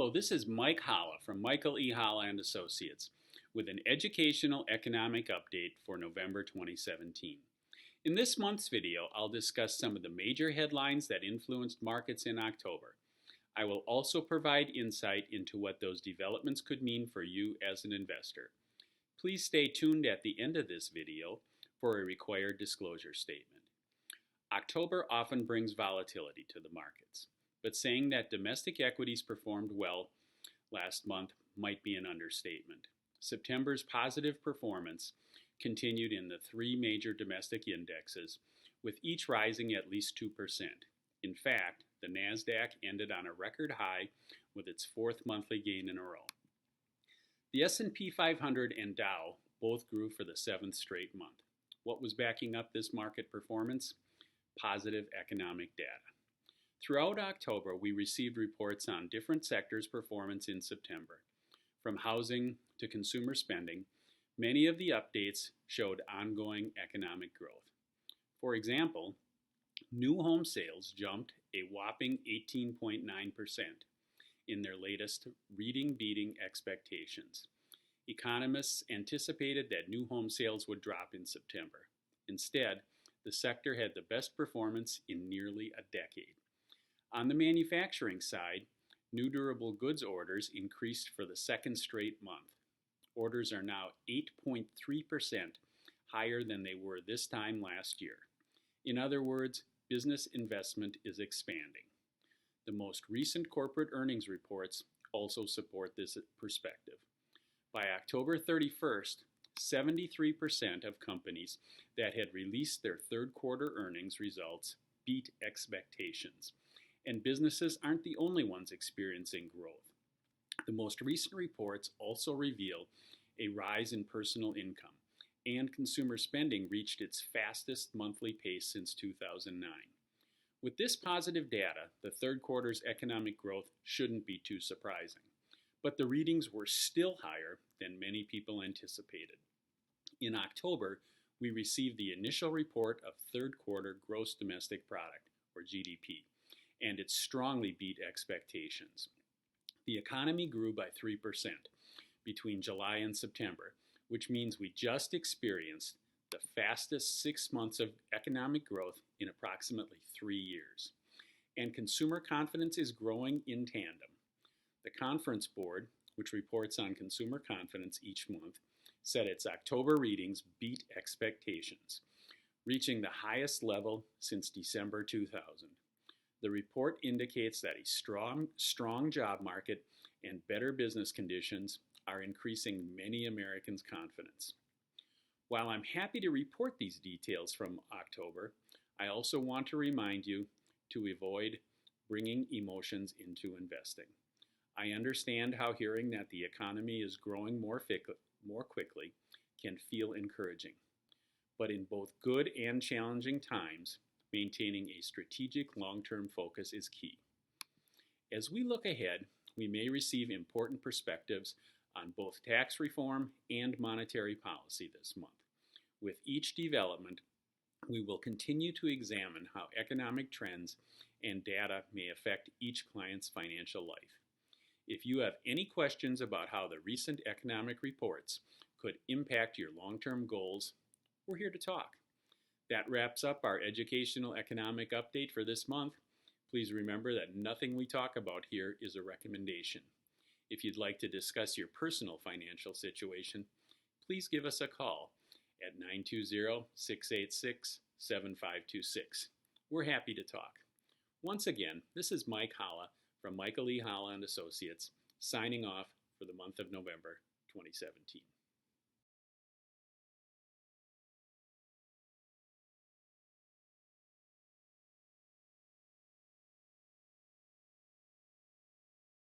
Hello, this is Mike Holla from Michael E. Holla and Associates with an educational economic update for November 2017. In this month's video, I'll discuss some of the major headlines that influenced markets in October. I will also provide insight into what those developments could mean for you as an investor. Please stay tuned at the end of this video for a required disclosure statement. October often brings volatility to the markets, but saying that domestic equities performed well last month might be an understatement. September's positive performance continued in the three major domestic indexes, with each rising at least 2%. In fact, the NASDAQ ended on a record high with its fourth monthly gain in a row. The S&P 500 and Dow both grew for the seventh straight month. What was backing up this market performance? Positive economic data. Throughout October, we received reports on different sectors' performance in September. From housing to consumer spending, many of the updates showed ongoing economic growth. For example, new home sales jumped a whopping 18.9% in their latest reading beating expectations. Economists anticipated that new home sales would drop in September. Instead, the sector had the best performance in nearly a decade. On the manufacturing side, new durable goods orders increased for the second straight month. Orders are now 8.3% higher than they were this time last year. In other words, business investment is expanding. The most recent corporate earnings reports also support this perspective. By October 31st, 73% of companies that had released their third quarter earnings results beat expectations. And businesses aren't the only ones experiencing growth. The most recent reports also reveal a rise in personal income, and consumer spending reached its fastest monthly pace since 2009. With this positive data, the third quarter's economic growth shouldn't be too surprising. But the readings were still higher than many people anticipated. In October, we received the initial report of third quarter gross domestic product, or GDP, and it strongly beat expectations. The economy grew by 3% between July and September, which means we just experienced the fastest 6 months of economic growth in approximately 3 years. And consumer confidence is growing in tandem. The Conference Board, which reports on consumer confidence each month, said its October readings beat expectations, reaching the highest level since December 2000. The report indicates that a strong job market and better business conditions are increasing many Americans' confidence. While I'm happy to report these details from October, I also want to remind you to avoid bringing emotions into investing. I understand how hearing that the economy is growing more quickly can feel encouraging. But in both good and challenging times, maintaining a strategic long-term focus is key. As we look ahead, we may receive important perspectives on both tax reform and monetary policy this month. With each development, we will continue to examine how economic trends and data may affect each client's financial life. If you have any questions about how the recent economic reports could impact your long-term goals, we're here to talk. That wraps up our educational economic update for this month. Please remember that nothing we talk about here is a recommendation. If you'd like to discuss your personal financial situation, please give us a call at 920-686-7526. We're happy to talk. Once again, this is Mike Holla from Michael E. Holla and Associates, signing off for the month of November 2017.